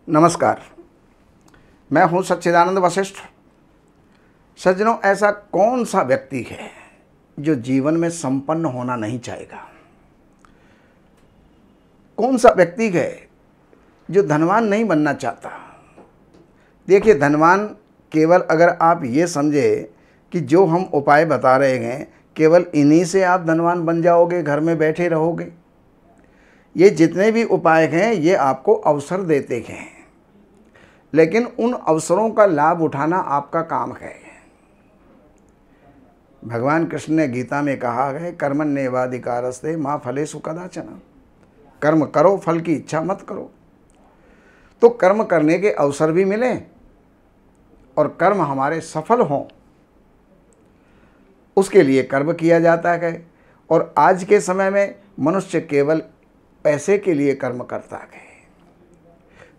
नमस्कार, मैं हूं सच्चिदानंद वशिष्ठ। सज्जनों, ऐसा कौन सा व्यक्ति है जो जीवन में संपन्न होना नहीं चाहेगा? कौन सा व्यक्ति है जो धनवान नहीं बनना चाहता? देखिए, धनवान केवल अगर आप ये समझे कि जो हम उपाय बता रहे हैं केवल इन्हीं से आप धनवान बन जाओगे, घर में बैठे रहोगे। ये जितने भी उपाय हैं ये आपको अवसर देते हैं, लेकिन उन अवसरों का लाभ उठाना आपका काम है। भगवान कृष्ण ने गीता में कहा है, कर्मण्येवाधिकारस्ते मा फलेषु कदाचन। कर्म करो, फल की इच्छा मत करो। तो कर्म करने के अवसर भी मिले और कर्म हमारे सफल हों, उसके लिए कर्म किया जाता है। और आज के समय में मनुष्य केवल पैसे के लिए कर्म करता है।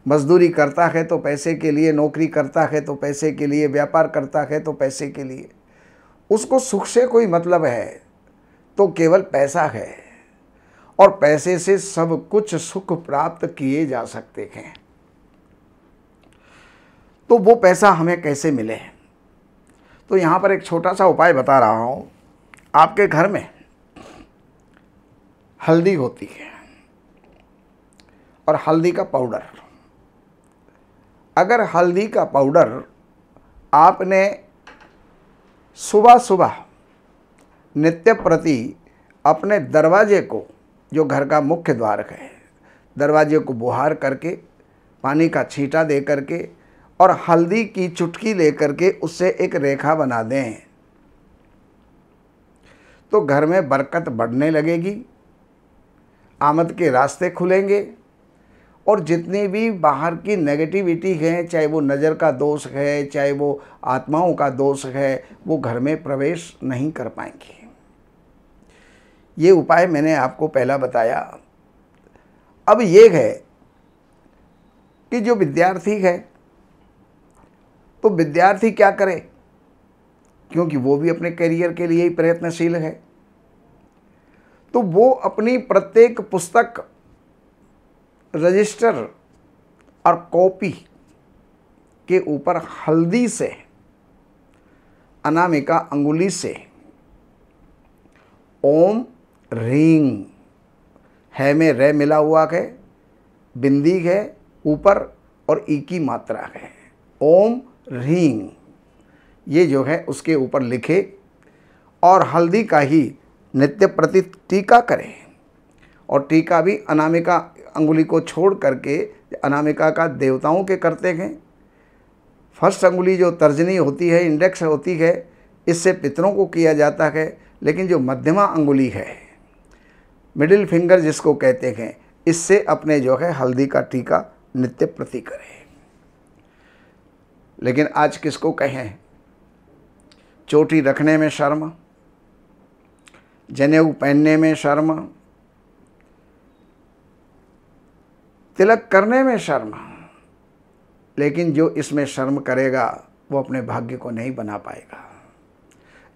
मजदूरी करता है तो पैसे के लिए, नौकरी करता है तो पैसे के लिए, व्यापार करता है तो पैसे के लिए। उसको सुख से कोई मतलब है तो केवल पैसा है, और पैसे से सब कुछ सुख प्राप्त किए जा सकते हैं। तो वो पैसा हमें कैसे मिले? तो यहाँ पर एक छोटा सा उपाय बता रहा हूँ। आपके घर में हल्दी होती है और हल्दी का पाउडर। अगर हल्दी का पाउडर आपने सुबह सुबह नित्य प्रति अपने दरवाजे को, जो घर का मुख्य द्वार है, दरवाजे को बुहार करके, पानी का छींटा दे करके और हल्दी की चुटकी लेकर के उससे एक रेखा बना दें, तो घर में बरकत बढ़ने लगेगी, आमद के रास्ते खुलेंगे और जितनी भी बाहर की नेगेटिविटी है, चाहे वो नज़र का दोष है, चाहे वो आत्माओं का दोष है, वो घर में प्रवेश नहीं कर पाएंगे। ये उपाय मैंने आपको पहला बताया। अब ये है कि जो विद्यार्थी है, तो विद्यार्थी क्या करे, क्योंकि वो भी अपने करियर के लिए ही प्रयत्नशील है। तो वो अपनी प्रत्येक पुस्तक, रजिस्टर और कॉपी के ऊपर हल्दी से, अनामिका अंगुली से ओम ह्रीं, है में रे मिला हुआ है, बिंदी है ऊपर और ई की मात्रा है, ओम ह्रीं, ये जो है उसके ऊपर लिखे और हल्दी का ही नित्य प्रति टीका करें। और टीका भी अनामिका अंगुली को छोड़ करके, अनामिका का देवताओं के करते हैं। फर्स्ट अंगुली जो तर्जनी होती है, इंडेक्स होती है, इससे पितरों को किया जाता है। लेकिन जो मध्यमा अंगुली है, मिडिल फिंगर जिसको कहते हैं, इससे अपने जो है हल्दी का टीका नित्य प्रति करें। लेकिन आज किसको कहें, चोटी रखने में शर्म, जनेऊ पहनने में शर्म, तिलक करने में शर्म। लेकिन जो इसमें शर्म करेगा वो अपने भाग्य को नहीं बना पाएगा।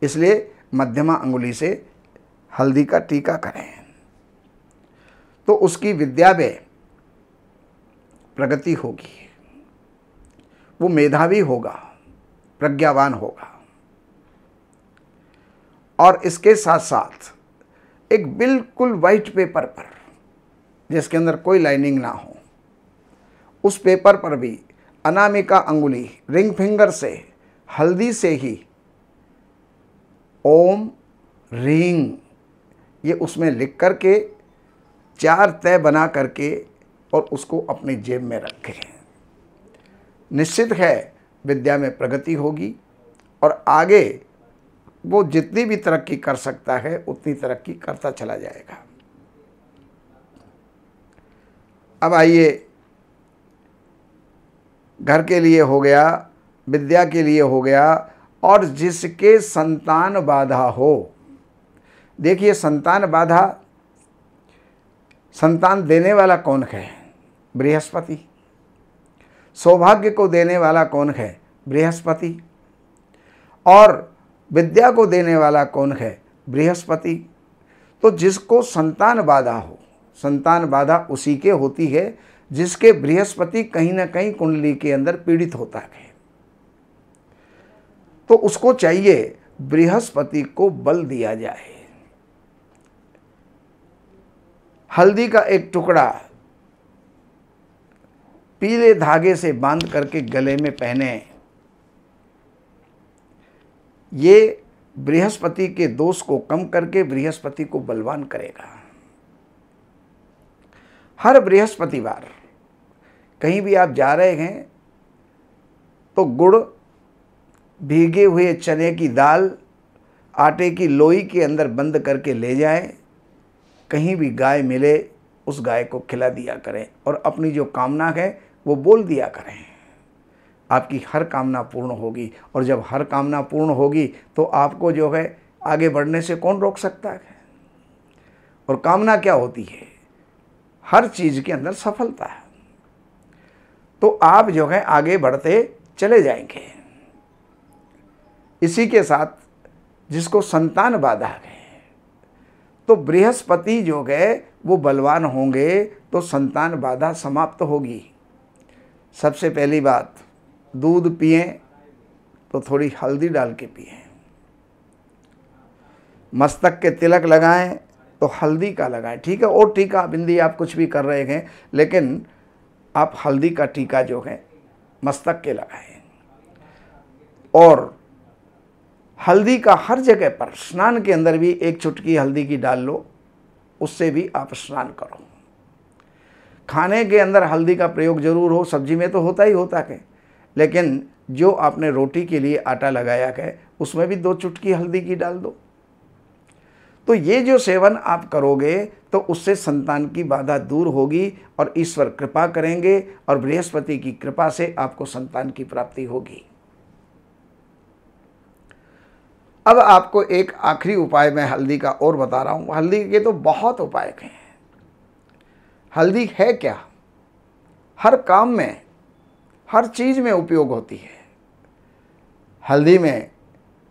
इसलिए मध्यमा अंगुली से हल्दी का टीका करें, तो उसकी विद्या में प्रगति होगी, वो मेधावी होगा, प्रज्ञावान होगा। और इसके साथ साथ एक बिल्कुल वाइट पेपर पर, जिसके अंदर कोई लाइनिंग ना हो, उस पेपर पर भी अनामिका अंगुली, रिंग फिंगर से, हल्दी से ही ओम ह्रीं, ये उसमें लिख करके 4 तय बना करके और उसको अपनी जेब में रखें। निश्चित है विद्या में प्रगति होगी और आगे वो जितनी भी तरक्की कर सकता है उतनी तरक्की करता चला जाएगा। अब आइए, घर के लिए हो गया, विद्या के लिए हो गया, और जिसके संतान बाधा हो। देखिए, संतान बाधा, संतान देने वाला कौन है? बृहस्पति। सौभाग्य को देने वाला कौन है? बृहस्पति। और विद्या को देने वाला कौन है? बृहस्पति। तो जिसको संतान बाधा हो, संतान बाधा उसी के होती है जिसके बृहस्पति कहीं ना कहीं कुंडली के अंदर पीड़ित होता है, तो उसको चाहिए बृहस्पति को बल दिया जाए। हल्दी का एक टुकड़ा पीले धागे से बांध करके गले में पहने, ये बृहस्पति के दोष को कम करके बृहस्पति को बलवान करेगा। हर बृहस्पतिवार कहीं भी आप जा रहे हैं तो गुड़, भीगे हुए चने की दाल, आटे की लोई के अंदर बंद करके ले जाएं। कहीं भी गाय मिले उस गाय को खिला दिया करें और अपनी जो कामना है वो बोल दिया करें। आपकी हर कामना पूर्ण होगी, और जब हर कामना पूर्ण होगी तो आपको जो है आगे बढ़ने से कौन रोक सकता है। और कामना क्या होती है? हर चीज़ के अंदर सफलता है। तो आप जो है आगे बढ़ते चले जाएंगे। इसी के साथ जिसको संतान बाधा है, तो बृहस्पति जो है वो बलवान होंगे तो संतान बाधा समाप्त होगी। सबसे पहली बात, दूध पिएं तो थोड़ी हल्दी डाल के पिएं। मस्तक के तिलक लगाएं तो हल्दी का लगाएं, ठीक है। और टीका बिंदी आप कुछ भी कर रहे हैं, लेकिन आप हल्दी का टीका जो है मस्तक के लगाएं। और हल्दी का हर जगह पर, स्नान के अंदर भी एक चुटकी हल्दी की डाल लो, उससे भी आप स्नान करो। खाने के अंदर हल्दी का प्रयोग जरूर हो, सब्जी में तो होता ही होता है, लेकिन जो आपने रोटी के लिए आटा लगाया है उसमें भी 2 चुटकी हल्दी की डाल दो। तो ये जो सेवन आप करोगे तो उससे संतान की बाधा दूर होगी और ईश्वर कृपा करेंगे और बृहस्पति की कृपा से आपको संतान की प्राप्ति होगी। अब आपको एक आखिरी उपाय मैं हल्दी का और बता रहा हूँ। हल्दी के तो बहुत उपाय हैं। हल्दी है क्या? हर काम में, हर चीज़ में उपयोग होती है। हल्दी में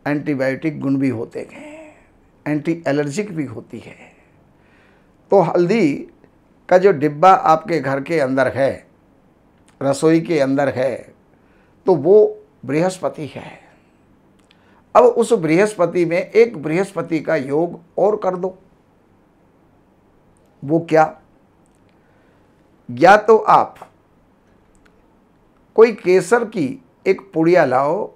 एंटीबायोटिक गुण भी होते हैं, एंटी एलर्जिक भी होती है। तो हल्दी का जो डिब्बा आपके घर के अंदर है, रसोई के अंदर है, तो वो बृहस्पति है। अब उस बृहस्पति में एक बृहस्पति का योग और कर दो। वो क्या? या तो आप कोई केसर की एक पुड़िया लाओ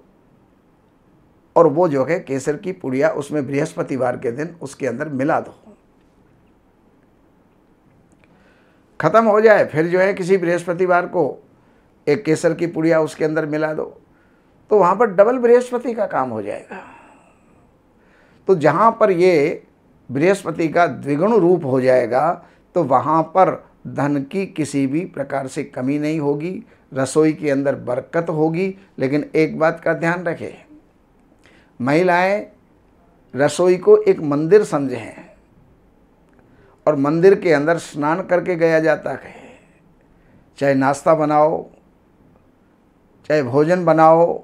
और वो जो है केसर की पुड़िया उसमें बृहस्पतिवार के दिन उसके अंदर मिला दो। खत्म हो जाए फिर जो है किसी बृहस्पतिवार को एक केसर की पुड़िया उसके अंदर मिला दो, तो वहाँ पर डबल बृहस्पति का काम हो जाएगा। तो जहाँ पर ये बृहस्पति का द्विगुण रूप हो जाएगा तो वहाँ पर धन की किसी भी प्रकार से कमी नहीं होगी, रसोई के अंदर बरकत होगी। लेकिन एक बात का ध्यान रखें, महिलाएं रसोई को एक मंदिर समझें और मंदिर के अंदर स्नान करके गया जाता है। चाहे नाश्ता बनाओ, चाहे भोजन बनाओ,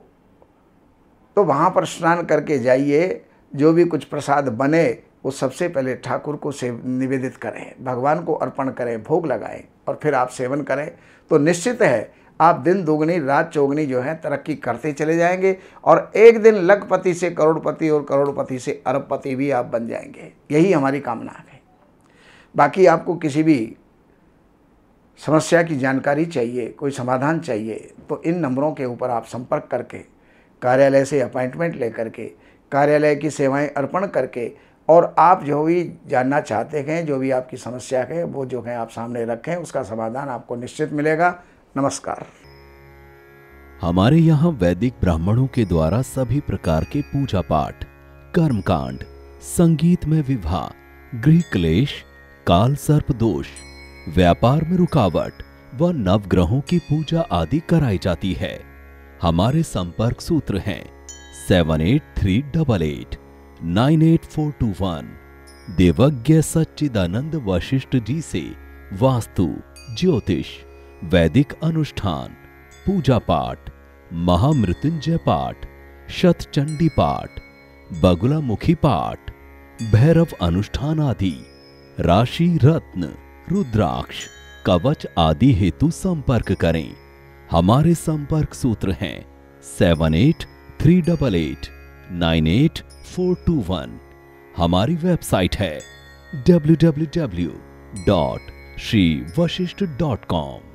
तो वहाँ पर स्नान करके जाइए। जो भी कुछ प्रसाद बने वो सबसे पहले ठाकुर को निवेदित करें, भगवान को अर्पण करें, भोग लगाएं और फिर आप सेवन करें। तो निश्चित है आप दिन दुगनी रात चौगनी जो है तरक्की करते चले जाएंगे और एक दिन लखपति से करोड़पति और करोड़पति से अरबपति भी आप बन जाएंगे। यही हमारी कामना है। बाकी आपको किसी भी समस्या की जानकारी चाहिए, कोई समाधान चाहिए, तो इन नंबरों के ऊपर आप संपर्क करके कार्यालय से अपॉइंटमेंट लेकर के कार्यालय की सेवाएं अर्पण करके और आप जो भी जानना चाहते हैं, जो भी आपकी समस्या है वो जो है आप सामने रखें, उसका समाधान आपको निश्चित मिलेगा। नमस्कार। हमारे यहाँ वैदिक ब्राह्मणों के द्वारा सभी प्रकार के पूजा पाठ, कर्मकांड, संगीत में विवाह, गृह क्लेश, काल सर्प दोष, व्यापार में रुकावट व नवग्रहों की पूजा आदि कराई जाती है। हमारे संपर्क सूत्र हैं 7838898421। देवज्ञ सच्चिदानंद वशिष्ठ जी से वास्तु, ज्योतिष, वैदिक अनुष्ठान, पूजा पाठ, महामृत्युंजय पाठ, शतचंडी पाठ, बगुलामुखी पाठ, भैरव अनुष्ठान आदि, राशि रत्न, रुद्राक्ष, कवच आदि हेतु संपर्क करें। हमारे संपर्क सूत्र हैं 7838898421। हमारी वेबसाइट है www.shrivashishth.com।